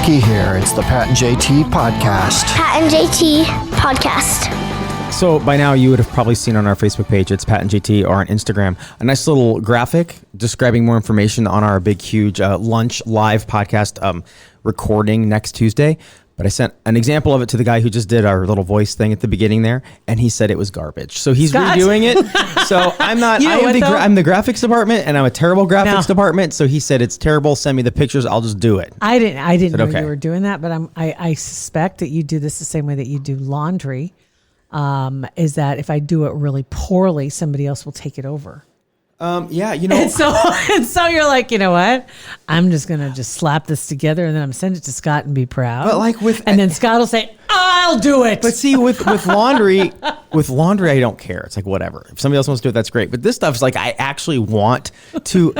Looky here, it's the Pat and JT podcast. Pat and JT podcast. So by now you would have probably seen on our Facebook page, it's Pat and JT, or on Instagram, a nice little graphic describing more information on our big, huge lunch live podcast recording next Tuesday. But I sent an example of it to the guy who just did our little voice thing at the beginning there, and he said it was garbage. So he's redoing it. So I'm not. I'm the graphics department, and I'm a terrible graphics department. So he said it's terrible. Send me the pictures. I'll just do it. I didn't know you were doing that, but I suspect that you do this the same way that you do laundry. Is that if I do it really poorly, somebody else will take it over. Yeah, you know. And so you're like, you know what? I'm just gonna slap this together, and then I'm gonna send it to Scott and be proud. But and then Scott will say, "I'll do it." But see, with laundry, I don't care. It's like whatever. If somebody else wants to do it, that's great. But this stuff is like I actually want to.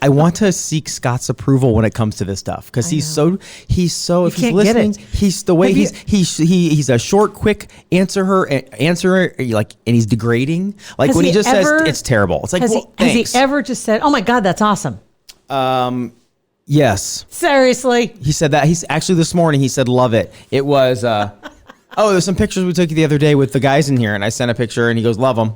I want to seek Scott's approval when it comes to this stuff because he's so. If he's listening, he's the way he's a short, quick answerer, like, and he's degrading. Like when he just says it's terrible. It's like, has he ever just said, "Oh my God, that's awesome"? Yes. Seriously? He said that. He's actually this morning. He said, "Love it." It was. There's some pictures we took the other day with the guys in here, and I sent a picture, and he goes, "Love them."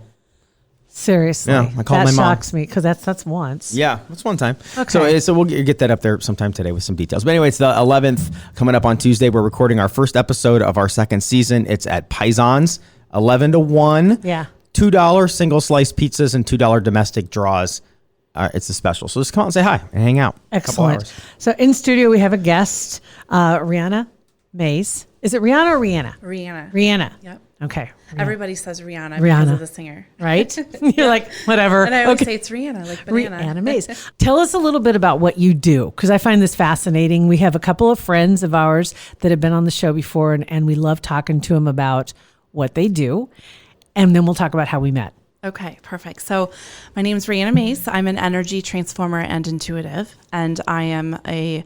Seriously? Yeah, I called my mom. That shocks me because that's once. Yeah, that's one time. Okay. So we'll get that up there sometime today with some details. But anyway, it's the 11th coming up on Tuesday. We're recording our first episode of our second season. It's at Paisans, 11 to 1. Yeah. $2 single slice pizzas and $2 domestic draws. It's a special. So just come out and say hi and hang out. Excellent. So in studio, we have a guest, Rhianna Mays. Is it Rhianna or Rhianna? Rhianna. Yep. Okay. Everybody says Rhianna because of the singer. Right? You're like, whatever. And I always say it's Rhianna, like banana. Rhianna Mays. Tell us a little bit about what you do, because I find this fascinating. We have a couple of friends of ours that have been on the show before, and we love talking to them about what they do. And then we'll talk about how we met. Okay, perfect. So my name is Rhianna Mays. I'm an energy transformer and intuitive, and I am a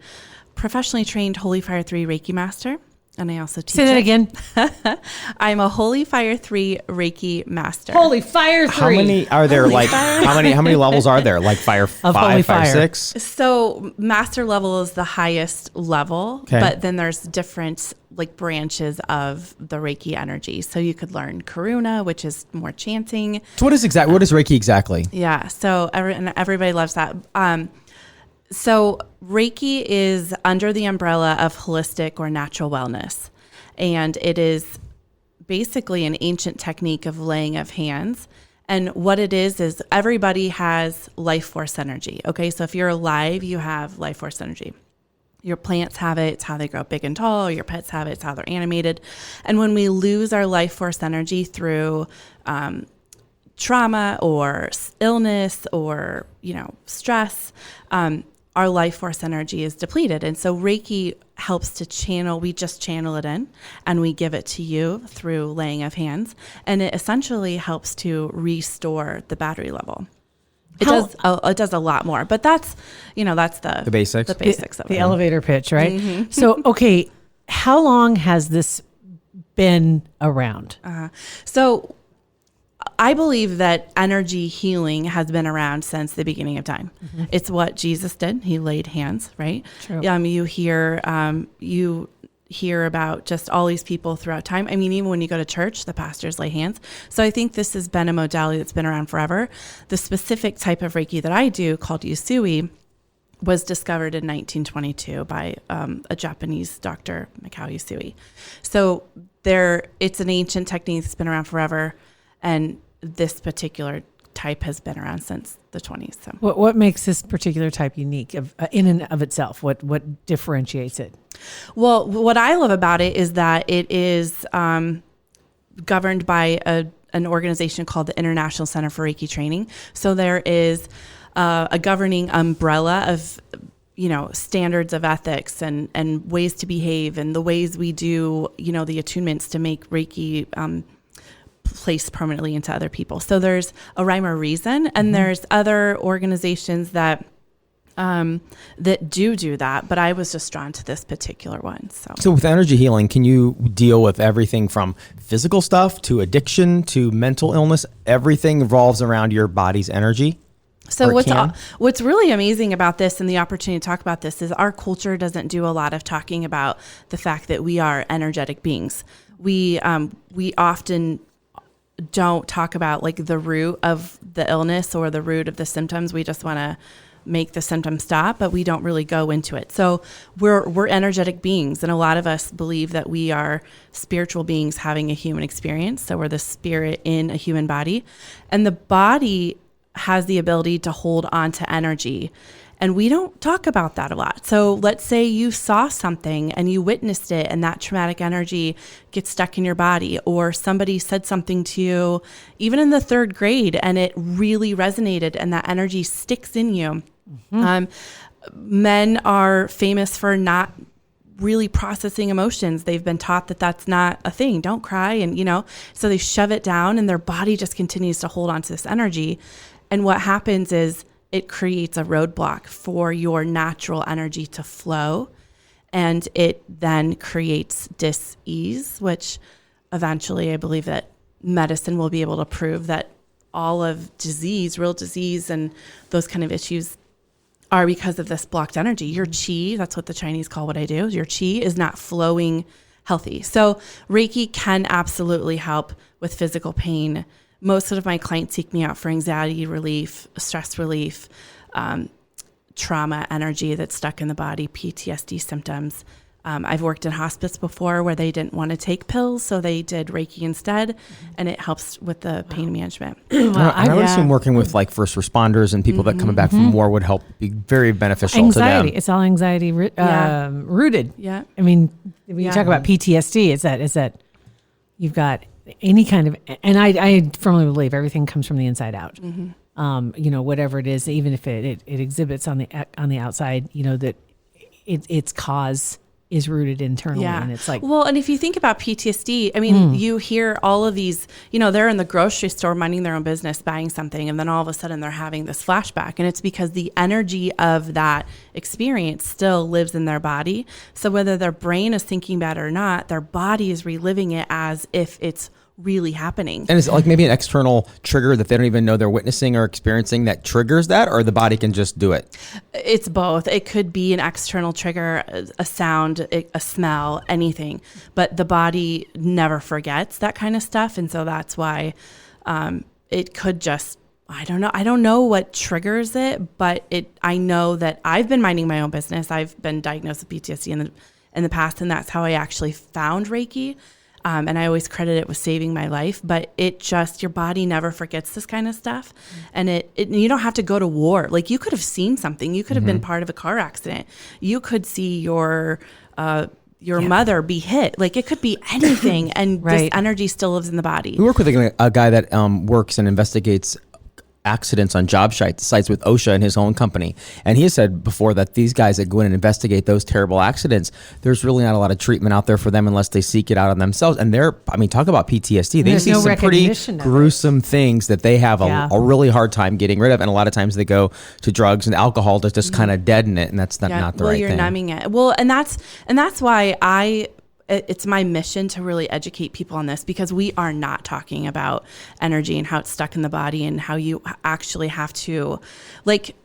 professionally trained Holy Fire 3 Reiki master. And I also teach. Say that again. I'm a Holy Fire 3 Reiki master. Holy Fire 3. How many are there? How many levels are there? Like Fire 5, 6? So master level is the highest level, but then there's different like branches of the Reiki energy. So you could learn Karuna, which is more chanting. So what is Reiki exactly? Yeah. So everybody loves that. So Reiki is under the umbrella of holistic or natural wellness. And it is basically an ancient technique of laying of hands. And what it is everybody has life force energy. Okay. So if you're alive, you have life force energy. Your plants have it. It's how they grow big and tall. Your pets have it. It's how they're animated. And when we lose our life force energy through trauma or illness or, stress, our life force energy is depleted. And so Reiki helps to channel. We just channel it in and we give it to you through laying of hands. And it essentially helps to restore the battery level. It does a lot more, but that's the basics. The basics of it. The elevator pitch, right? Mm-hmm. So, okay, how long has this been around? So I believe that energy healing has been around since the beginning of time. Mm-hmm. It's what Jesus did. He laid hands, right? True. You hear about just all these people throughout time. I mean, even when you go to church, the pastors lay hands. So I think this has been a modality that's been around forever. The specific type of Reiki that I do, called Usui, was discovered in 1922 by a Japanese doctor, Mikao Usui. So it's an ancient technique that's been around forever, and this particular type has been around since the 20s. So. What makes this particular type unique in and of itself? What differentiates it? Well, what I love about it is that it is governed by an organization called the International Center for Reiki Training. So there is a governing umbrella of standards of ethics and ways to behave and the ways we do the attunements to make Reiki placed permanently into other people. So there's a rhyme or reason, and there's other organizations that do that, but I was just drawn to this particular one. So with energy healing, can you deal with everything from physical stuff to addiction to mental illness? Everything revolves around your body's energy? So Or can? what's really amazing about this and the opportunity to talk about this is our culture doesn't do a lot of talking about the fact that we are energetic beings. We often don't talk about like the root of the illness or the root of the symptoms. We just want to make the symptom stop, but we don't really go into it. So we're energetic beings, and a lot of us believe that we are spiritual beings having a human experience. So we're the spirit in a human body, and the body has the ability to hold on to energy. And we don't talk about that a lot. So let's say you saw something and you witnessed it, and that traumatic energy gets stuck in your body, or somebody said something to you, even in the 3rd grade, and it really resonated and that energy sticks in you. Men are famous for not really processing emotions. They've been taught that that's not a thing. Don't cry. And, so they shove it down, and their body just continues to hold on to this energy. And what happens is it creates a roadblock for your natural energy to flow. And it then creates dis-ease, which eventually I believe that medicine will be able to prove that all of disease, real disease, and those kind of issues are because of this blocked energy. Your chi, that's what the Chinese call what I do, your chi is not flowing healthy. So Reiki can absolutely help with physical pain. Most of my clients seek me out for anxiety relief, stress relief, trauma energy that's stuck in the body, PTSD symptoms. I've worked in hospice before where they didn't want to take pills, so they did Reiki instead, and it helps with the pain management. I would assume working with like first responders and people that coming back from war would help be very beneficial Anxiety. to them. It's all anxiety rooted. Yeah. I mean, when you talk about PTSD, is that you've got any kind of, and I firmly believe everything comes from the inside out. Whatever it is, even if it exhibits on the outside, that its cause is rooted internally. And it's like, well, and if you think about PTSD, I mean, you hear all of these, they're in the grocery store minding their own business, buying something, and then all of a sudden they're having this flashback, and it's because the energy of that experience still lives in their body. So whether their brain is thinking about it or not, their body is reliving it as if it's really happening. And is it like maybe an external trigger that they don't even know they're witnessing or experiencing that triggers that, or the body can just do it? It's both. It could be an external trigger, a sound, a smell, anything, but the body never forgets that kind of stuff. And so that's why it could just, I don't know what triggers it, but I know that I've been minding my own business. I've been diagnosed with PTSD in the past, and that's how I actually found Reiki. And I always credit it with saving my life, but your body never forgets this kind of stuff. And you don't have to go to war. Like, you could have seen something. You could have been part of a car accident. You could see your mother be hit. Like, it could be anything. And this energy still lives in the body. We work with a guy that works and investigates accidents on job sites with OSHA and his own company. And he has said before that these guys that go in and investigate those terrible accidents, there's really not a lot of treatment out there for them unless they seek it out on themselves. And talk about PTSD. They see some pretty gruesome things that they have a really hard time getting rid of. And a lot of times they go to drugs and alcohol to just kind of deaden it. And that's not the right thing. Well, you're numbing it. Well, and that's why it's my mission to really educate people on this, because we are not talking about energy and how it's stuck in the body and how you actually have to, like,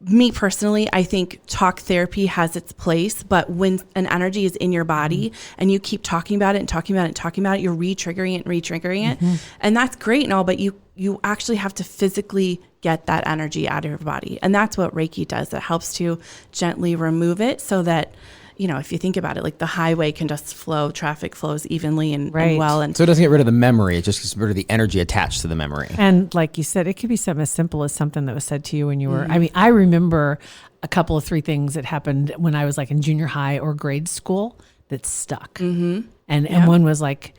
me personally, I think talk therapy has its place, but when an energy is in your body and you keep talking about it and talking about it and talking about it, you're re-triggering it and re-triggering it. And that's great and all, but you actually have to physically get that energy out of your body. And that's what Reiki does. It helps to gently remove it so that, if you think about it, like the highway can just flow, traffic flows evenly and well. And so it doesn't get rid of the memory, it just gets rid of the energy attached to the memory. And like you said, it could be something as simple as something that was said to you when you were, I remember a couple of 3 things that happened when I was like in junior high or grade school that stuck. And one was like,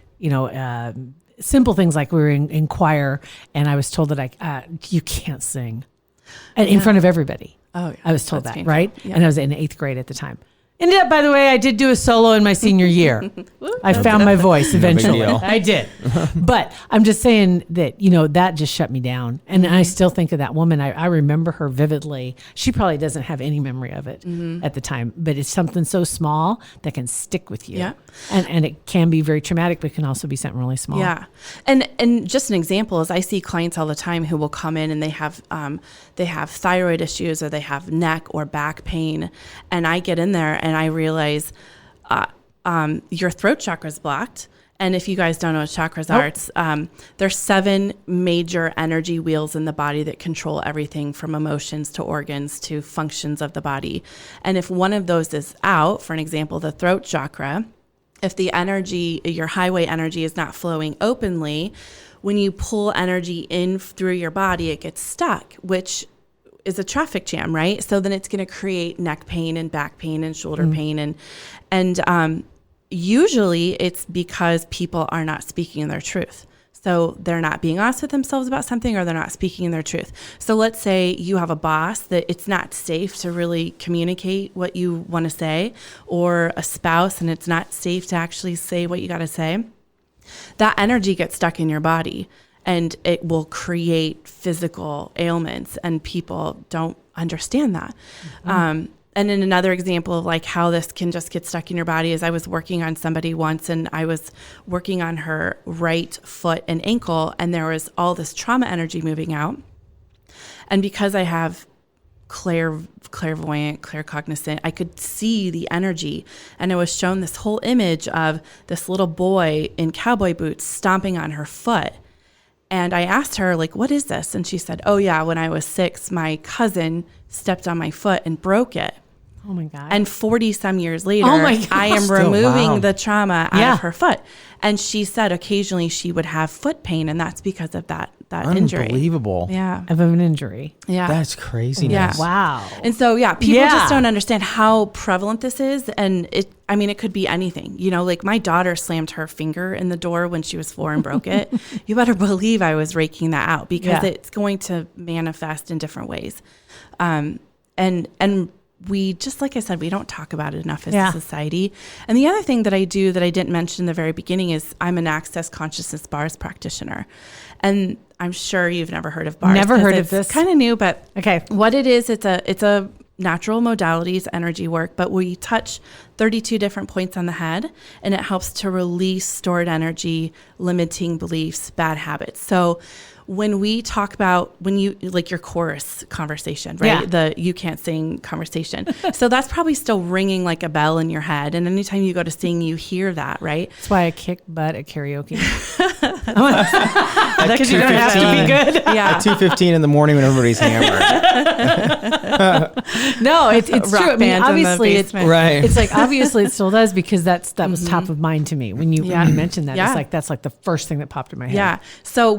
simple things like we were in choir and I was told that you can't sing and in front of everybody. Oh, yeah. I was told That's that, painful. right? Yeah. And I was in 8th grade at the time. Ended up, by the way, I did do a solo in my senior year. I found my voice eventually. deal. I did. But I'm just saying that, that just shut me down. And I still think of that woman. I remember her vividly. She probably doesn't have any memory of it at the time, but it's something so small that can stick with you. Yeah. And it can be very traumatic, but it can also be something really small. Yeah. And just an example is I see clients all the time who will come in and they have thyroid issues or they have neck or back pain. And I get in there and I realize your throat chakra is blocked. And if you guys don't know what chakras are, it's there's 7 major energy wheels in the body that control everything from emotions to organs to functions of the body. And if one of those is out, for an example, the throat chakra, if the energy, your highway energy is not flowing openly, when you pull energy in through your body, it gets stuck, which is a traffic jam, right? So then it's going to create neck pain and back pain and shoulder pain. And usually it's because people are not speaking their truth. So they're not being honest with themselves about something, or they're not speaking their truth. So let's say you have a boss that it's not safe to really communicate what you want to say, or a spouse and it's not safe to actually say what you got to say. That energy gets stuck in your body and it will create physical ailments, and people don't understand that. And then another example of like how this can just get stuck in your body is I was working on somebody once, and I was working on her right foot and ankle, and there was all this trauma energy moving out. And because I have clairvoyant, claircognizant, I could see the energy, and I was shown this whole image of this little boy in cowboy boots stomping on her foot. And I asked her, like, what is this? And she said, oh yeah, when I was 6, my cousin stepped on my foot and broke it. Oh my God. And 40 some years later, Oh my gosh. I am Still, removing wow. the trauma out of her foot. And she said occasionally she would have foot pain, and that's because of that injury. Unbelievable. Yeah. Of an injury. Yeah. That's craziness. Yeah. Wow. And so, people Yeah. just don't understand how prevalent this is. And it could be anything, like my daughter slammed her finger in the door when she was 4 and broke it. You better believe I was raking that out, because it's going to manifest in different ways. And we, just like I said, we don't talk about it enough as a society. And the other thing that I do that I didn't mention in the very beginning is I'm an Access Consciousness bars practitioner. And I'm sure you've never heard of bars. Never heard of this. Kind of new, but Okay. what it is, it's a natural modalities, energy work, but we touch 32 different points on the head, and it helps to release stored energy, limiting beliefs, bad habits. So when we talk about, when you, like your chorus conversation, right? Yeah. The you can't sing conversation. So that's probably still ringing like a bell in your head. And anytime you go to sing, you hear that, right? That's why I kick butt at karaoke. Because you don't have to be good. Yeah. At 2:15 in the morning when everybody's hammered. No, it's Rock true. I mean, band in the obviously, basement. Right. it's like, obviously it still does, because that was top of mind to me when you mentioned that. Yeah. It's like, that's like the first thing that popped in my head. Yeah. So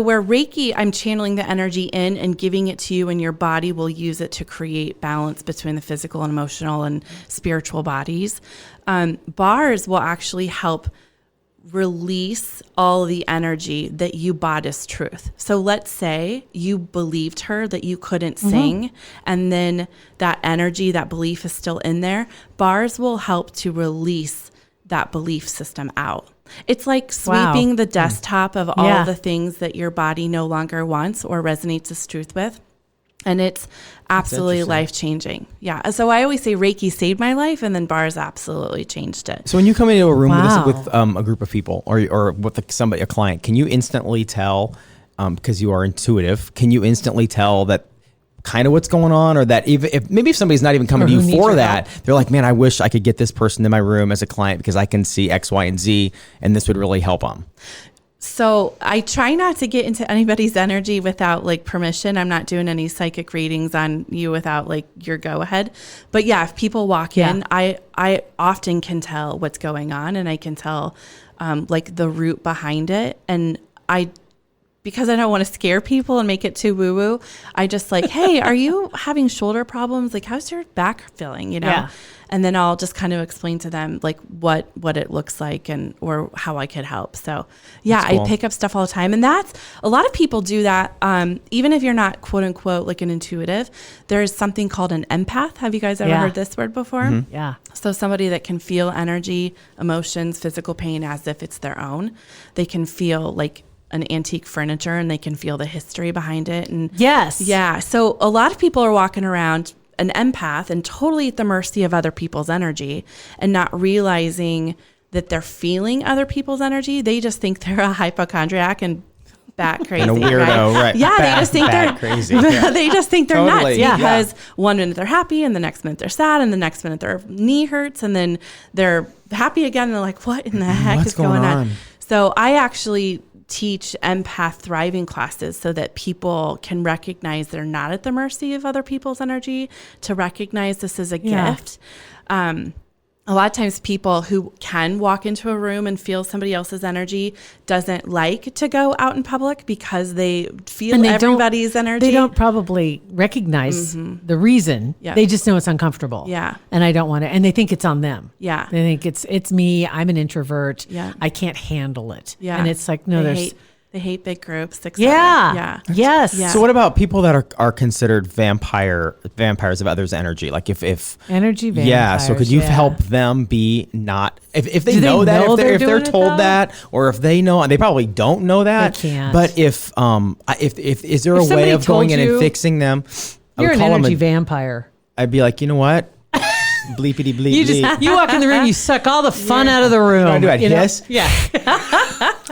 where Reiki, I'm channeling the energy in and giving it to you, and your body will use it to create balance between the physical and emotional and spiritual bodies. Bars will actually help release all the energy that you bought as truth. So let's say you believed her that you couldn't sing, and then that energy, that belief is still in there. Bars will help to release that belief system out. It's like sweeping the desktop of all the things that your body no longer wants or resonates as truth with. And it's absolutely life-changing. Yeah. So I always say Reiki saved my life, and then bars absolutely changed it. So when you come into a room Wow. with a group of people or with a client, can you instantly tell, because you are intuitive, can you instantly tell that kind of what's going on, or that if somebody's not even coming to Or who you needs for your that, they're like, man, I wish I could get this person in my room as a client because I can see X, Y, and Z, and this would really help them. So I try not to get into anybody's energy without like permission. I'm not doing any psychic readings on you without like your go ahead. But yeah, if people walk in, I often can tell what's going on, and I can tell like the root behind it. And I because I don't want to scare people and make it too woo woo, I just like, hey, are you having shoulder problems? Like, how's your back feeling? You know? Yeah. And then I'll just kind of explain to them like what it looks like or how I could help. So yeah, That's cool. I pick up stuff all the time. And that's, a lot of people do that. Even if you're not quote unquote like an intuitive, there's something called an empath. Have you guys ever heard this word before? Mm-hmm. Yeah. So somebody that can feel energy, emotions, physical pain as if it's their own. They can feel like an antique furniture and they can feel the history behind it. And Yes. yeah. So a lot of people are walking around an empath and totally at the mercy of other people's energy and not realizing that they're feeling other people's energy. They just think they're a hypochondriac and bat crazy. And a weirdo, right? Yeah, Bat- they just think they're bat crazy. Yeah. they just think they're Totally. nuts Yeah. because one minute they're happy and the next minute they're sad and the next minute their knee hurts and then they're happy again and they're like, what in the heck What's is going going on? on? So I actually teach empath thriving classes so that people can recognize they're not at the mercy of other people's energy, to recognize this as a gift. A lot of times people who can walk into a room and feel somebody else's energy doesn't like to go out in public because they feel everybody's energy. They don't probably recognize the reason. Yeah. They just know it's uncomfortable. Yeah. And I don't want to, and they think it's on them. Yeah. They think it's me. I'm an introvert. Yeah. I can't handle it. Yeah. And it's like, no, They hate big groups, etc. yeah. Yeah. Yes. Yeah. So what about people that are considered vampires of others' energy? Like if Energy vampires. yeah, so could you help them be not if they Do they know that know if they're doing it, told though? that, or if they know, they probably don't know that. They can't. But if is there If a way somebody of going told in you and fixing them? I You're would an call them energy vampire. I'd be like, you know what? Bleepity bleep. You just you walk in the room, you suck all the fun out of the room. I do it. you know? Yes. Yeah.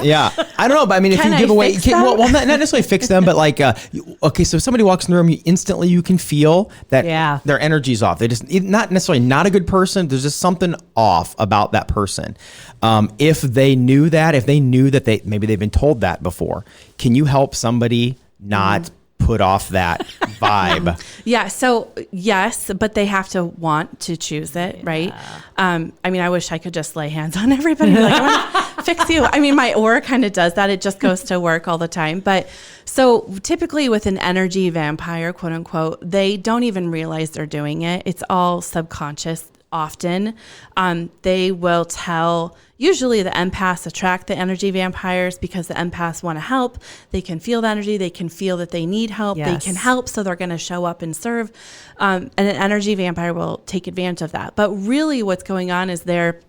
Yeah, I don't know, but I mean, if Can you I give away, fix them? well, not necessarily fix them, but like, okay, so if somebody walks in the room, you can feel that Yeah. their energy's off. They just not necessarily not a good person. There's just something off about that person. If they knew that maybe they've been told that before, can you help somebody not put off that vibe? Yeah. So yes, but they have to want to choose it, right? I mean, I wish I could just lay hands on everybody. And be like, I want to fix you. I mean, my aura kind of does that. It just goes to work all the time. But so typically with an energy vampire, quote unquote, they don't even realize they're doing it. It's all subconscious. Often, they will tell, usually the empaths attract the energy vampires because the empaths want to help. They can feel the energy. They can feel that they need help. Yes. They can help. So they're going to show up and serve. And an energy vampire will take advantage of that. But really what's going on is there's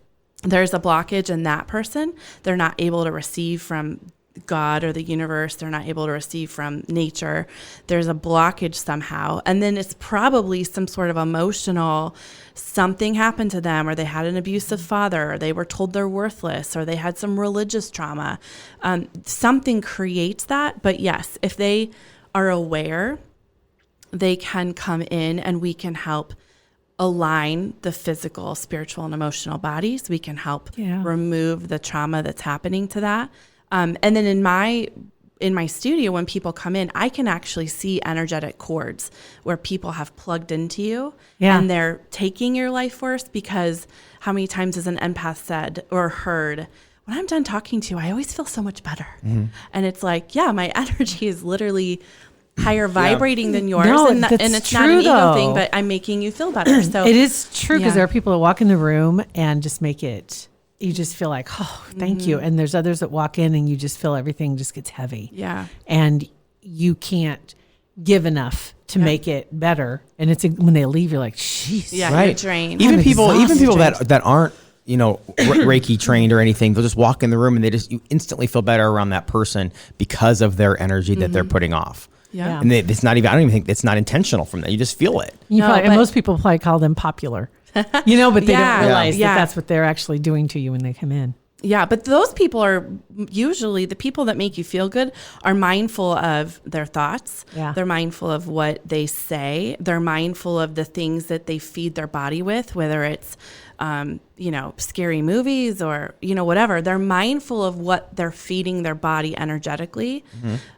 a blockage in that person. They're not able to receive from God or the universe. They're not able to receive from nature. There's a blockage somehow. And then it's probably some sort of emotional, something happened to them, or they had an abusive father, or they were told they're worthless, or they had some religious trauma. Something creates that. But yes, if they are aware, they can come in and we can help align the physical, spiritual, and emotional bodies. We can help remove the trauma that's happening to that. And then in my studio, when people come in, I can actually see energetic cords where people have plugged into you and they're taking your life force, because how many times has an empath said or heard, when I'm done talking to you, I always feel so much better. Mm-hmm. And it's like, yeah, my energy is literally higher vibrating than yours. No, and that's it's true, not an ego though. thing, but I'm making you feel better. So It is true because Yeah. there are people that walk in the room and just make it, you just feel like, oh, thank you. And there's others that walk in and you just feel everything just gets heavy. Yeah. And you can't give enough to make it better. And it's when they leave, you're like, jeez. Yeah, Right. you're drained. Even I'm people exhausted. that aren't, Reiki trained or anything, they'll just walk in the room and you instantly feel better around that person because of their energy that they're putting off. Yeah. And it's not even, I don't even think it's not intentional from that. You just feel it. You No, probably, and but- most people probably call them popular, but they Yeah. don't realize Yeah. that that's what they're actually doing to you when they come in. Yeah, but those people are usually the people that make you feel good are mindful of their thoughts. Yeah. They're mindful of what they say. They're mindful of the things that they feed their body with, whether it's, scary movies or, whatever. They're mindful of what they're feeding their body energetically,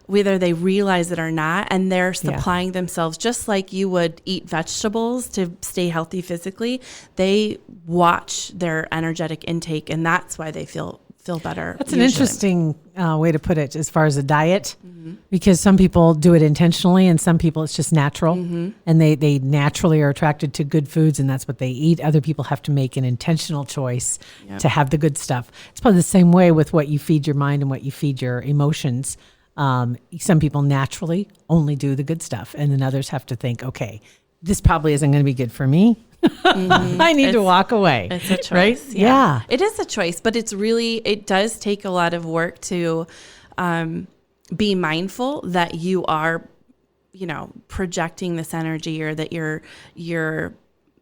whether they realize it or not. And they're supplying themselves just like you would eat vegetables to stay healthy physically. They watch their energetic intake, and that's why they feel feel better. That's an interesting way to put it as far as a diet, because some people do it intentionally and some people it's just natural, and they naturally are attracted to good foods and that's what they eat. Other people have to make an intentional choice to have the good stuff. It's probably the same way with what you feed your mind and what you feed your emotions. Some people naturally only do the good stuff, and then others have to think, okay, this probably isn't going to be good for me. I need to walk away. It's a choice. Right? Yeah. It is a choice, but it does take a lot of work to be mindful that you are, projecting this energy, or that you're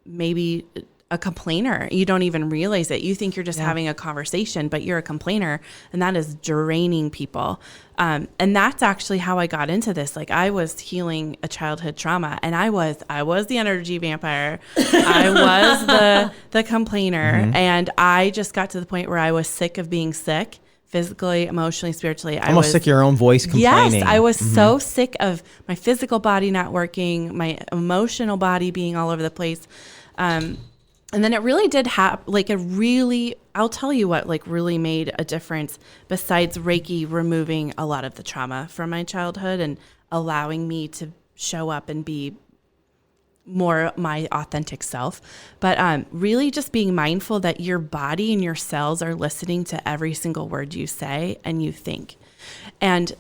maybe a complainer. You don't even realize it. You think you're just having a conversation, but you're a complainer, and that is draining people. And that's actually how I got into this. Like, I was healing a childhood trauma, and I was the energy vampire. I was the complainer, and I just got to the point where I was sick of being sick. Physically, emotionally, spiritually. I was sick of your own voice complaining. Yes, I was so sick of my physical body not working, my emotional body being all over the place. And then it really did I'll tell you what, really made a difference besides Reiki removing a lot of the trauma from my childhood and allowing me to show up and be more my authentic self. But really just being mindful that your body and your cells are listening to every single word you say and you think. And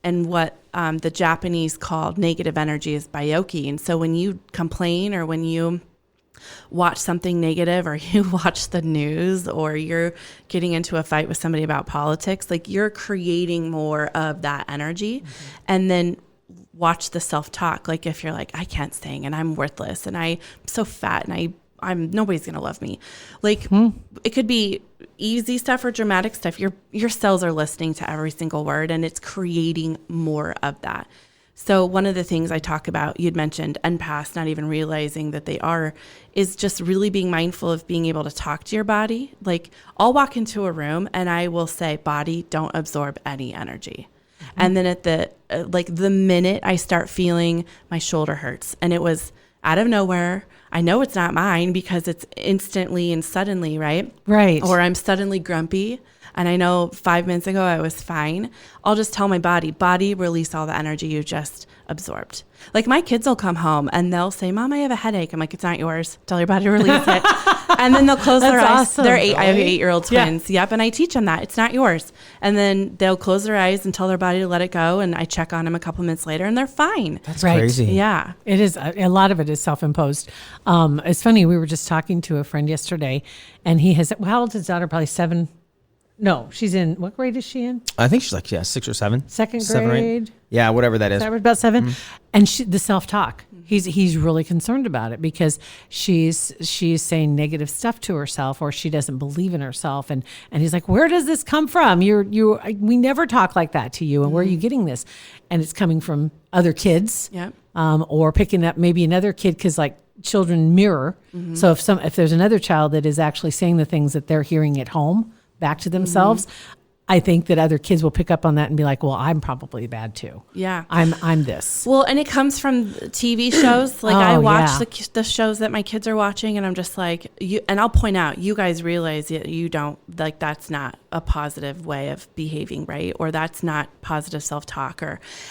what the Japanese call negative energy is byoki. And so when you complain, or when you watch something negative, or you watch the news, or you're getting into a fight with somebody about politics, you're creating more of that energy. And then watch the self-talk. If you're like, I can't sing, and I'm worthless, and I'm so fat, and I'm nobody's gonna love me. It could be easy stuff or dramatic stuff. Your cells are listening to every single word, and it's creating more of that. So one of the things I talk about, you'd mentioned empaths not even realizing that they are, is just really being mindful of being able to talk to your body. I'll walk into a room and I will say, body, don't absorb any energy. And then at the minute I start feeling my shoulder hurts, and it was out of nowhere, I know it's not mine because it's instantly and suddenly, right? Right. Or I'm suddenly grumpy, and I know 5 minutes ago I was fine. I'll just tell my body, release all the energy you just absorbed. My kids will come home and they'll say, Mom, I have a headache. I'm like, it's not yours. Tell your body to release it. And then they'll close their eyes. Awesome. They're I have 8-year-old twins. Yep. And I teach them that it's not yours. And then they'll close their eyes and tell their body to let it go. And I check on them a couple minutes later and they're fine. That's crazy. Yeah. It is. A lot of it is self-imposed. It's funny. We were just talking to a friend yesterday, and how old is his daughter? Probably 7. No, she's in, what grade is she in? I think she's 6 or 7. Second Seven or eight. grade. Yeah, whatever that is. About 7. And the self-talk. He's really concerned about it because she's saying negative stuff to herself, or she doesn't believe in herself. And he's like, where does this come from? We never talk like that to you. And where are you getting this? And it's coming from other kids. Yep. Or picking up maybe another kid, because children mirror. So if there's another child that is actually saying the things that they're hearing at home back to themselves, I think that other kids will pick up on that and be like, well, I'm probably bad too. Yeah. I'm this. Well, and it comes from TV shows. I watch the shows that my kids are watching, and I'm just like, and I'll point out, you guys realize that you don't, that's not a positive way of behaving, right? Or that's not positive self-talk.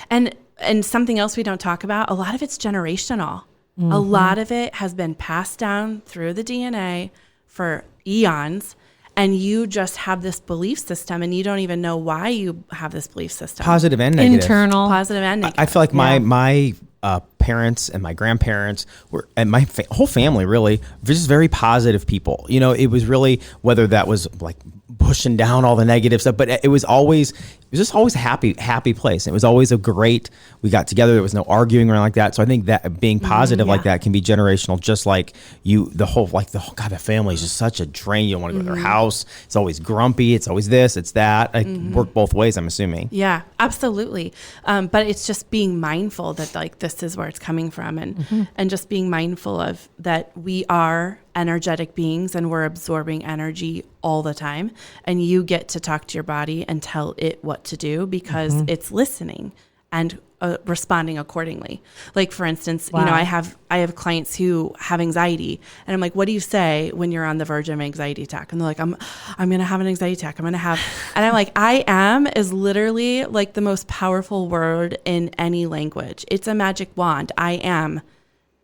And something else we don't talk about, a lot of it's generational. A lot of it has been passed down through the DNA for eons. And you just have this belief system, and you don't even know why you have this belief system. Positive and negative. Internal. Positive and negative. I feel like my parents and my grandparents and my whole family really were just very positive people. It was really, whether that was pushing down all the negative stuff, but it was just always a happy place. It was always we got together. There was no arguing or anything like that. So I think that being positive like that can be generational, just like the family is just such a drain. You don't want to go to their house. It's always grumpy. It's always this, it's that. Work both ways, I'm assuming. Yeah, absolutely. But it's just being mindful that this is where it's coming from, and just being mindful of that we are energetic beings and we're absorbing energy all the time, and you get to talk to your body and tell it what to do because it's listening. And responding accordingly. Like, for instance, Wow. I have clients who have anxiety, and I'm like, what do you say when you're on the verge of an anxiety attack? And they're like, I'm going to have an anxiety attack. And I'm like, I am is literally like the most powerful word in any language. It's a magic wand. I am.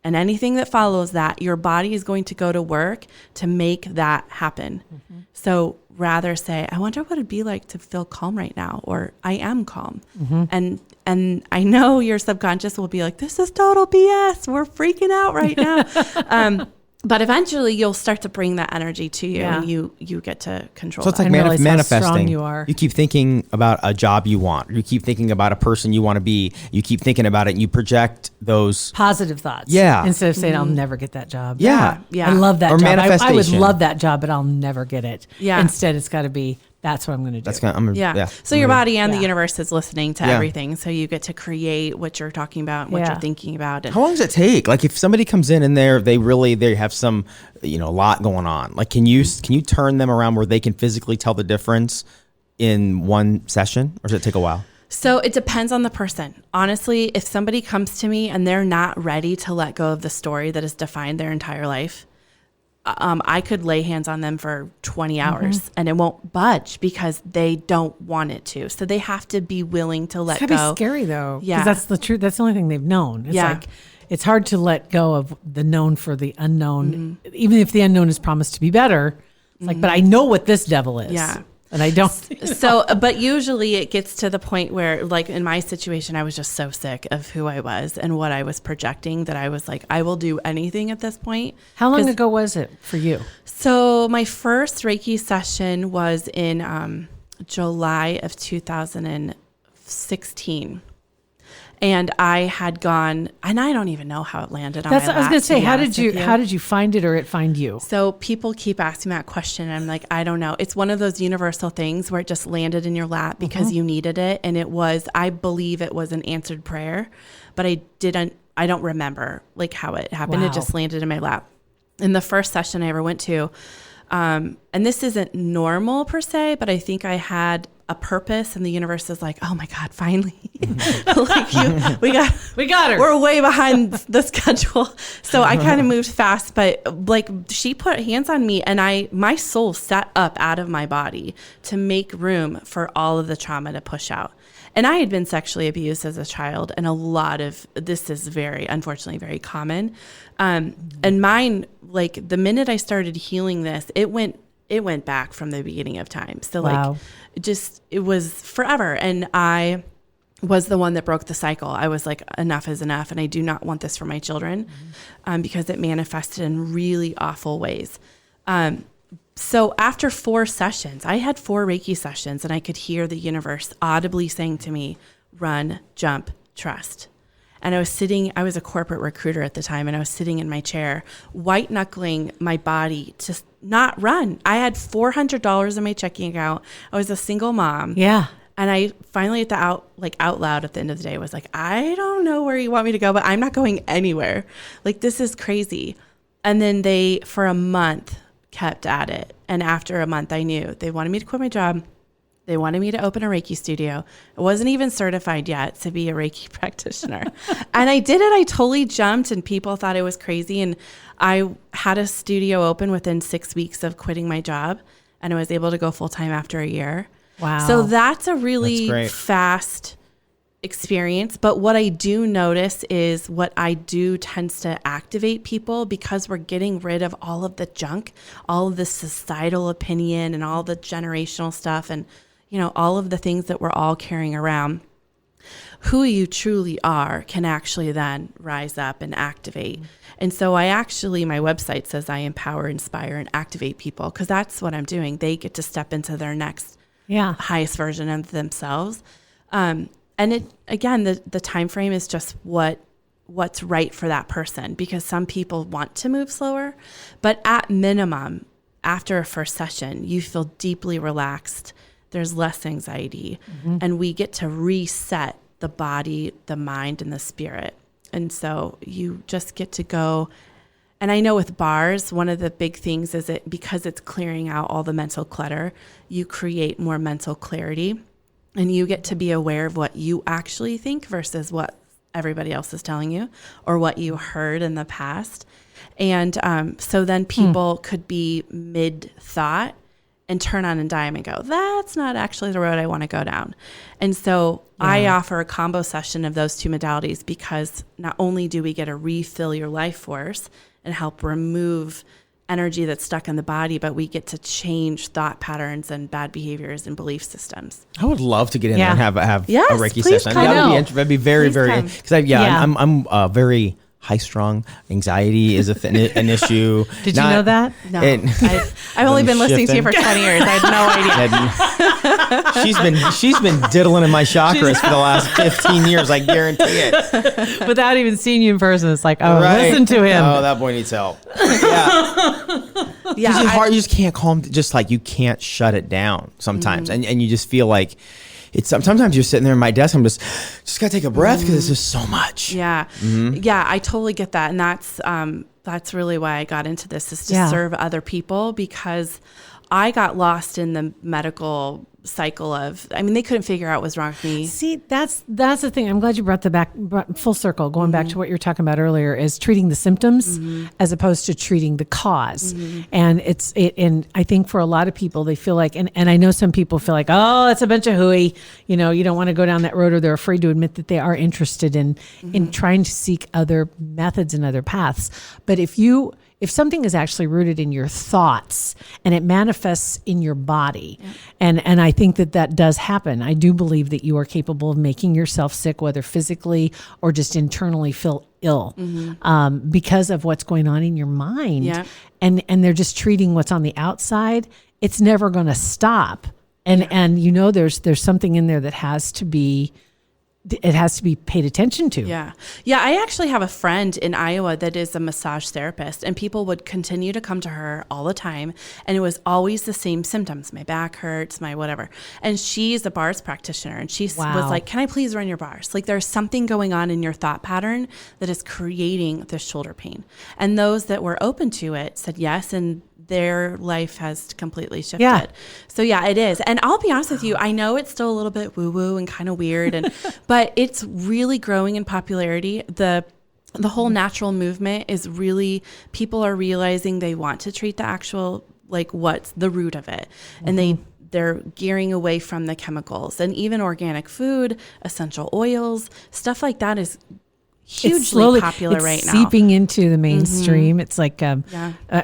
And anything that follows that, your body is going to go to work to make that happen. Mm-hmm. So rather say, I wonder what it'd be like to feel calm right now, or I am calm. Mm-hmm. And I know your subconscious will be like, this is total BS. We're freaking out right now. But eventually you'll start to bring that energy to you, and you get to control So it's that. like realize how manifesting. strong you are. You keep thinking about a job you want. You keep thinking about a person you want to be. You keep thinking about it, and you project those. Positive thoughts. Yeah. Instead of saying, I'll never get that job. Yeah. Yeah. I love that Or job. I would manifestation. love that job, but I'll never get it. Yeah. Instead, it's got to be, that's what I'm going to do. That's kind of, Yeah. So your body and the Yeah. universe is listening to Yeah. everything. So you get to create what you're talking about, and what Yeah. you're thinking about. And How long does it take? Like, if somebody comes in and they have some, a lot going on. Like, can you turn them around where they can physically tell the difference in one session, or does it take a while? So it depends on the person. Honestly, if somebody comes to me and they're not ready to let go of the story that has defined their entire life, I could lay hands on them for 20 hours and it won't budge because they don't want it to. So they have to be willing to let It's go. gotta be scary though. 'Cause Yeah. that's the truth. That's the only thing they've known. It's Yeah. like, it's hard to let go of the known for the unknown, even if the unknown is promised to be better. It's like, but I know what this devil is. Yeah. And I don't. So, but usually it gets to the point where, like in my situation, I was just so sick of who I was and what I was projecting that I was like, I will do anything at this point. How long 'Cause- ago was it for you? So my first Reiki session was in July of 2016. And I had gone, and I don't even know how it landed on That's my what I was lap, going to to say. be How honest did with you find it, or it find you? So people keep asking that question, and I'm like, I don't know. It's one of those universal things where it just landed in your lap because you needed it. And it was, I believe it was an answered prayer, but I don't remember like how it happened. Wow. It just landed in my lap. In the first session I ever went to, and this isn't normal per se, but I think I had a purpose, and the universe is like, oh my God, finally. we got her. We're way behind the schedule. So I kind of moved fast, but like she put hands on me, and my soul sat up out of my body to make room for all of the trauma to push out. And I had been sexually abused as a child, and a lot of this is unfortunately very common. And mine, like the minute I started healing this, it went back from the beginning of time. So Wow. it was forever. And I was the one that broke the cycle. I was like, enough is enough. And I do not want this for my children, because it manifested in really awful ways. So after 4 sessions, I had 4 Reiki sessions, and I could hear the universe audibly saying to me, run, jump, trust. And I was a corporate recruiter at the time, and I was sitting in my chair, white knuckling my body to not run. I had $400 in my checking account. I was a single mom. Yeah. And I finally out loud at the end of the day was like, I don't know where you want me to go, but I'm not going anywhere. Like, this is crazy. And then they, for a month, kept at it. And after a month, I knew they wanted me to quit my job. They wanted me to open a Reiki studio. I wasn't even certified yet to be a Reiki practitioner. And I did it. I totally jumped, and people thought it was crazy. And I had a studio open within 6 weeks of quitting my job, and I was able to go full-time after a year. Wow. So that's a really great. fast experience. But what I do notice is what I do tends to activate people, because we're getting rid of all of the junk, all of the societal opinion and all the generational stuff, and all of the things that we're all carrying around. Who you truly are can actually then rise up and activate. And so my website says I empower, inspire, and activate people, because that's what I'm doing. They get to step into their next highest version of themselves. And the time frame is just what's right for that person, because some people want to move slower, but at minimum, after a first session, you feel deeply relaxed. There's less anxiety, and we get to reset the body, the mind, and the spirit. And so you just get to go. And I know with bars, one of the big things is because it's clearing out all the mental clutter, you create more mental clarity. and you get to be aware of what you actually think versus what everybody else is telling you or what you heard in the past. And so then people could be mid-thought and turn on a dime and go, that's not actually the road I want to go down. And so I offer a combo session of those two modalities because not only do we get to refill your life force and help remove energy that's stuck in the body, but we get to change thought patterns and bad behaviors and belief systems. I would love to get in there and have Yes, a Reiki please session. come. That'd be very, Please very, come. because I'm very high strung. Anxiety is an issue. Did you know that? No, I've only been listening to you for 20 years. I had no idea. She's been diddling in my chakras for the last 15 years. I guarantee it. Without even seeing you in person, it's like, Right. listen to him. Oh, that boy needs help. Yeah. Yeah, It's hard. You just can't calm. Just like you can't shut it down sometimes, and you just feel like it's. Sometimes you're sitting there at my desk. I'm just gotta take a breath because it's just so much. Yeah. Yeah, I totally get that. And that's really why I got into this, is to serve other people, because I got lost in the medical cycle of, they couldn't figure out what was wrong with me. See, that's the thing. I'm glad you brought full circle, going back to what you were talking about earlier, is treating the symptoms as opposed to treating the cause. And and I think for a lot of people, they feel like, and I know some people feel like, oh, that's a bunch of hooey. You don't want to go down that road, or they're afraid to admit that they are interested in trying to seek other methods and other paths. But if something is actually rooted in your thoughts and it manifests in your body, and I think that does happen. I do believe that you are capable of making yourself sick, whether physically or just internally feel ill, because of what's going on in your mind. Yeah. And they're just treating what's on the outside. It's never going to stop. And there's something in there that has to be paid attention to. Yeah. Yeah. I actually have a friend in Iowa that is a massage therapist, and people would continue to come to her all the time. And it was always the same symptoms. My back hurts, my whatever. And she's a bars practitioner, and she was like, can I please run your bars? Like, there's something going on in your thought pattern that is creating the shoulder pain. And those that were open to it said yes. And their life has completely shifted. Yeah. So yeah, it is. And I'll be honest with you, I know it's still a little bit woo-woo and kind of weird, but it's really growing in popularity. The whole natural movement is really, people are realizing they want to treat the actual, like, what's the root of it. And they're gearing away from the chemicals, and even organic food, essential oils, stuff like that is hugely popular right now. Seeping into the mainstream. It's like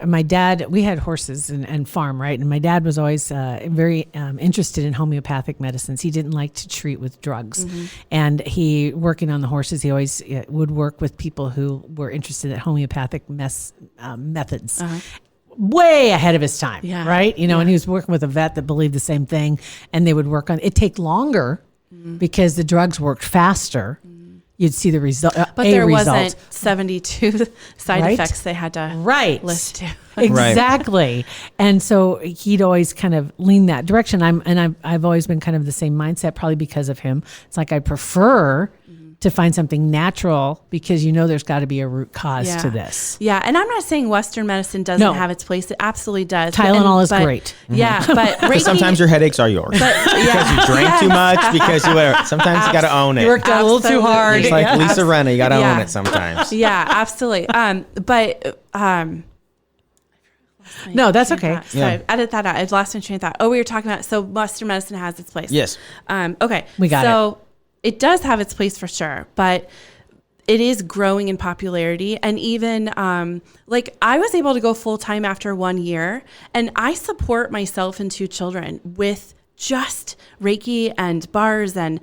my dad, we had horses and farm, right? And my dad was always very interested in homeopathic medicines. He didn't like to treat with drugs. And working on the horses, he always would work with people who were interested in homeopathic methods. Way ahead of his time, right? And he was working with a vet that believed the same thing, and they would work on it. Take longer because the drugs worked faster. You'd see the result. But there wasn't 72 side effects they had to list to. Exactly. And so he'd always kind of lean that direction. I've always been kind of the same mindset, probably because of him. It's like I prefer to find something natural, because there's got to be a root cause to this. Yeah, and I'm not saying Western medicine doesn't have its place. It absolutely does. Tylenol is great. Yeah, but Reiki, sometimes your headaches are yours. Because you drank too much, because you whatever. Sometimes you got to own it. You worked out a little too hard. It's like Lisa Rinna, you got to own it sometimes. Yeah, absolutely. No, that's okay. So edit that out. I lost my train of thought. Oh, we were talking about, so Western medicine has its place. Yes. Okay. We got it. So it does have its place for sure, but it is growing in popularity. And even I was able to go full time after 1 year, and I support myself and 2 children with just Reiki and bars, and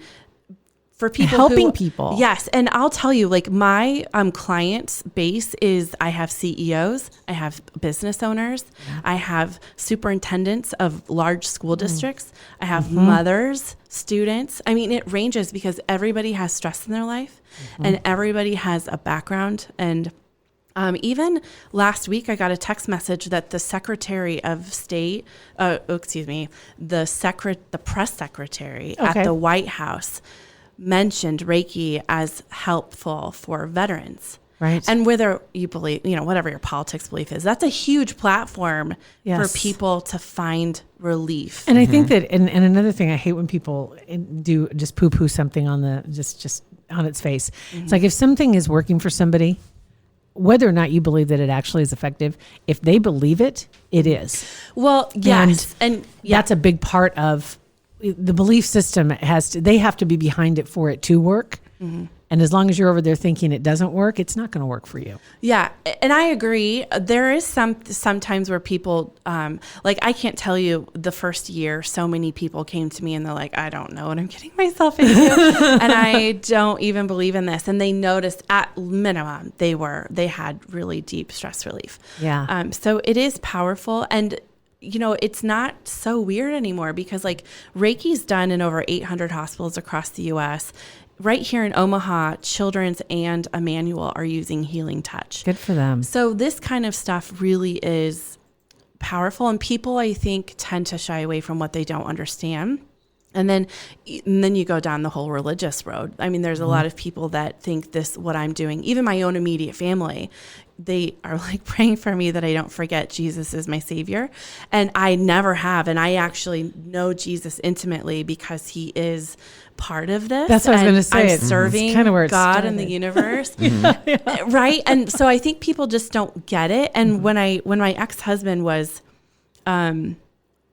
for people helping people. Yes. And I'll tell you, like, my client base is, I have CEOs, I have business owners, I have superintendents of large school districts, I have mothers, students. It ranges, because everybody has stress in their life, and everybody has a background. And even last week, I got a text message that the Secretary of State, the press secretary at the White House mentioned Reiki as helpful for veterans. Right. And whether you believe, whatever your politics belief is, that's a huge platform for people to find relief. And I think that, and another thing, I hate when people do just poo-poo something on the, just on its face. It's like if something is working for somebody, whether or not you believe that it actually is effective, if they believe it, it is. Well, yes. And that's a big part of the belief system. They have to be behind it for it to work. And as long as you're over there thinking it doesn't work, it's not going to work for you. Yeah. And I agree. There is sometimes where people, I can't tell you the first year, so many people came to me and they're like, I don't know what I'm getting myself into. And I don't even believe in this. And they noticed at minimum, they had really deep stress relief. Yeah. So it is powerful. And it's not so weird anymore because Reiki's done in over 800 hospitals across the U.S. Right here in Omaha, Children's and Emmanuel are using Healing Touch. Good for them. So this kind of stuff really is powerful, and people, I think, tend to shy away from what they don't understand. And then you go down the whole religious road. I mean, there's a lot of people that think what I'm doing, even my own immediate family, they are praying for me that I don't forget Jesus is my Savior. And I never have. And I actually know Jesus intimately because he is part of this. That's what I was going to say. I'm serving kind of where God and the universe. Right. And so I think people just don't get it. And when my ex-husband was, when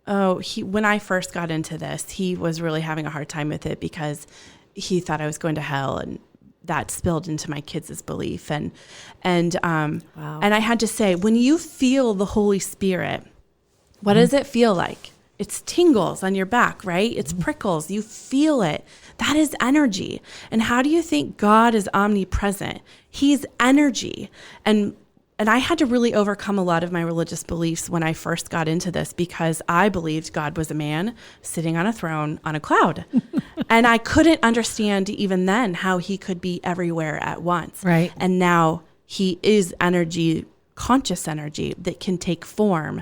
I first got into this, he was really having a hard time with it because he thought I was going to hell, and that spilled into my kids' belief. And I had to say, when you feel the Holy Spirit, what does it feel like? It's tingles on your back, right? It's prickles. You feel it. That is energy. And how do you think God is omnipresent? He's energy. And I had to really overcome a lot of my religious beliefs when I first got into this because I believed God was a man sitting on a throne on a cloud. And I couldn't understand even then how he could be everywhere at once. Right. And now he is energy, conscious energy that can take form.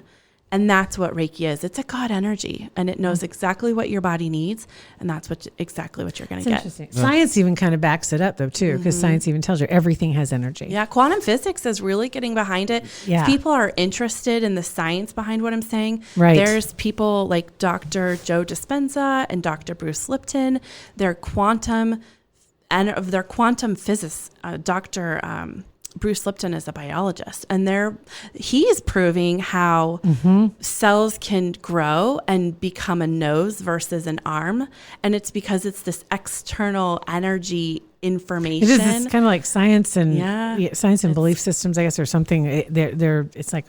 And that's what Reiki is. It's a God energy, and it knows exactly what your body needs, and that's exactly what you're going to get. Interesting. Science even kind of backs it up, though, too, because science even tells you everything has energy. Yeah, quantum physics is really getting behind it. Yeah. If people are interested in the science behind what I'm saying, right. There's people like Dr. Joe Dispenza and Dr. Bruce Lipton. They're quantum physicists. Dr. Bruce Lipton is a biologist, and he's proving how cells can grow and become a nose versus an arm, and it's because it's this external energy information. It is. It's kind of like science and science and belief systems, I guess, or something. It's like,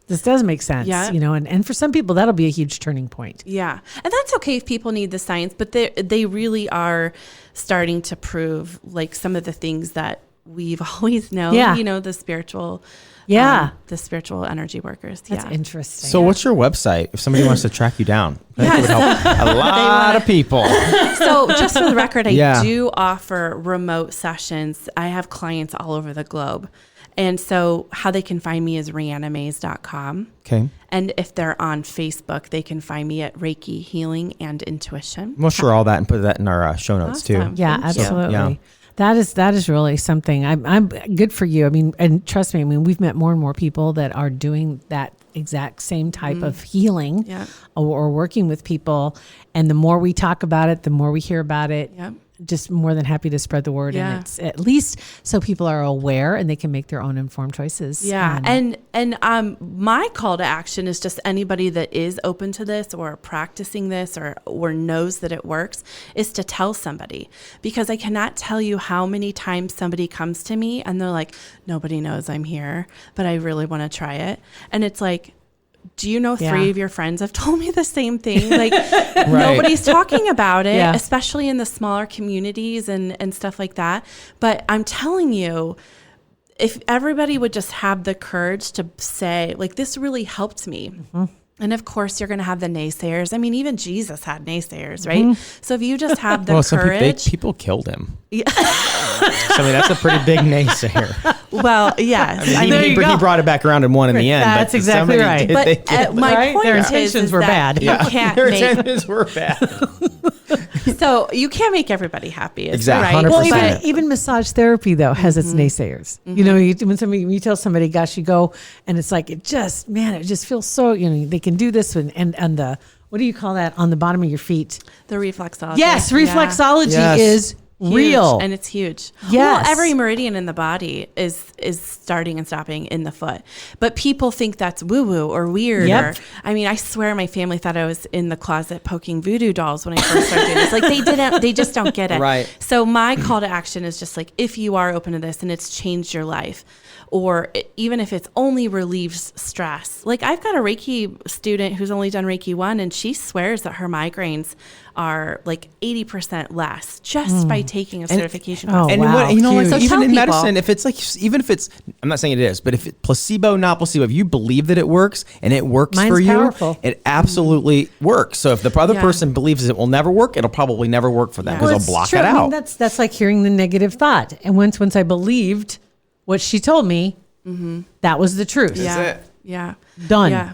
this does make sense, and for some people that'll be a huge turning point. Yeah, and that's okay if people need the science, but they really are starting to prove some of the things that we've always known, the spiritual, the spiritual energy workers. That's interesting. So what's your website if somebody wants to track you down? That would help a lot of people. So just for the record, I do offer remote sessions. I have clients all over the globe. And so how they can find me is rhiannamaze.com. Okay. And if they're on Facebook, they can find me at Reiki Healing and Intuition. We'll share all that and put that in our show notes too. Yeah, absolutely. That is really something. I'm good for you. I mean, and trust me, we've met more and more people that are doing that exact same type of healing or working with people. And the more we talk about it, the more we hear about it. Just more than happy to spread the word, and it's at least so people are aware and they can make their own informed choices. And my call to action is just anybody that is open to this or practicing this or knows that it works is to tell somebody, because I cannot tell you how many times somebody comes to me and they're like, nobody knows I'm here, but I really want to try it. And it's like, do you know 3 of your friends have told me the same thing? Nobody's talking about it, especially in the smaller communities and stuff like that. But I'm telling you, if everybody would just have the courage to say, this really helped me. And of course, you're going to have the naysayers. I mean, even Jesus had naysayers, right? So if you just have the courage. People killed him. Yeah. So, that's a pretty big naysayer. Well, yes. He brought it back around and won in the end. That's exactly right. But my point their intentions were bad. You can't Their intentions were bad. So you can't make everybody happy. Exactly. Right? 100%. Well, even massage therapy though has its naysayers. You know, when you tell somebody, "Gosh, you go," and it's like it just feels so. You know, they can do this and the what do you call that on the bottom of your feet? The reflexology. Yes, reflexology Yes. is Huge, real. and it's huge. Yes. Well, every meridian in the body is starting and stopping in the foot, but people think that's woo woo or weird. Yep. Or I mean, I swear my family thought I was in the closet poking voodoo dolls when I first started doing this. Like they just don't get it. Right. So my call to action is just like, if you are open to this and it's changed your life, or even if it's only relieves stress. Like I've got a Reiki student who's only done Reiki 1, and she swears that her migraines are like 80% less just by taking a certification class. And wow, what, you know, like huge. So even tell in people. medicine, if it's like, even if it's, I'm not saying it is, but if it's placebo, not placebo, if you believe that it works and it works Mine's for you, powerful. it absolutely works. So if the other Yeah. person believes it will never work, it'll probably never work for them Yeah. because Well, they'll block true. it I mean, out. that's like hearing the negative thought. And once I believed what she told me, that was the truth. Yeah. it. Yeah. Done. Yeah.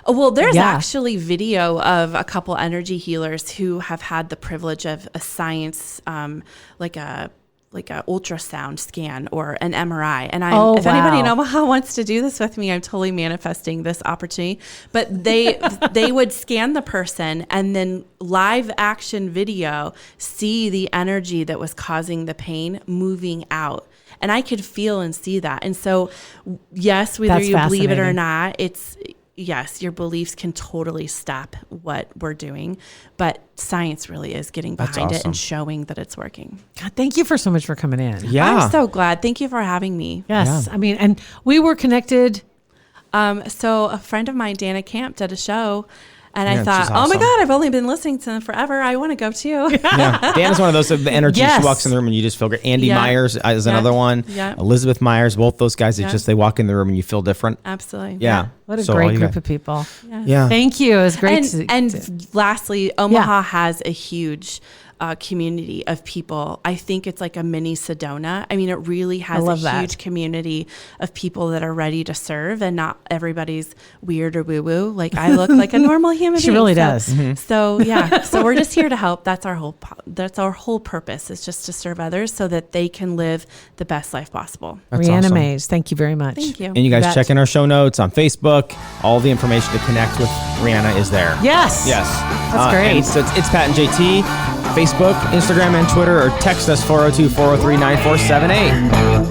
Oh, well, there's Yeah. actually video of a couple energy healers who have had the privilege of a science, like a ultrasound scan or an MRI. And if anybody in Omaha wants to do this with me, I'm totally manifesting this opportunity. But they would scan the person and then live action video see the energy that was causing the pain moving out. And I could feel and see that. And so, yes, whether That's you believe it or fascinating. not, yes, your beliefs can totally stop what we're doing, but science really is getting behind it awesome. and showing that it's working. God, thank you so much for coming in. Yeah. I'm so glad. Thank you for having me. Yes. I mean, and we were connected. So a friend of mine, Dana Camp, did a show, and Yeah, I thought, she's oh my awesome. God, I've only been listening to them forever. I want to go too. Yeah, Dana's one of those. The energy, Yes. she walks in the room and you just feel great. Andy Yeah. Myers is Yeah. another one. Yeah. Elizabeth Myers, both those guys. It's Yeah. just they walk in the room and you feel different. Absolutely. Yeah. What a So all great you group got- of people. Yeah. Thank you. It was great. And lastly, Omaha has a huge community of people. I think it's like a mini Sedona. I mean, it really has a love that. huge community of people that are ready to serve, and not everybody's weird or woo woo. Like I look like a normal human She being. really So- does. Mm-hmm. So yeah, so we're just here to help. That's our whole purpose, is just to serve others so that they can live the best life possible. That's Rhianna awesome. Mays, thank you very much. Thank you. And you guys Bet. check in our show notes on Facebook. All the information to connect with Rhianna is there. Yes. Yes. That's great. And so it's Pat and JT, Facebook, Instagram, and Twitter, or text us 402-403-9478.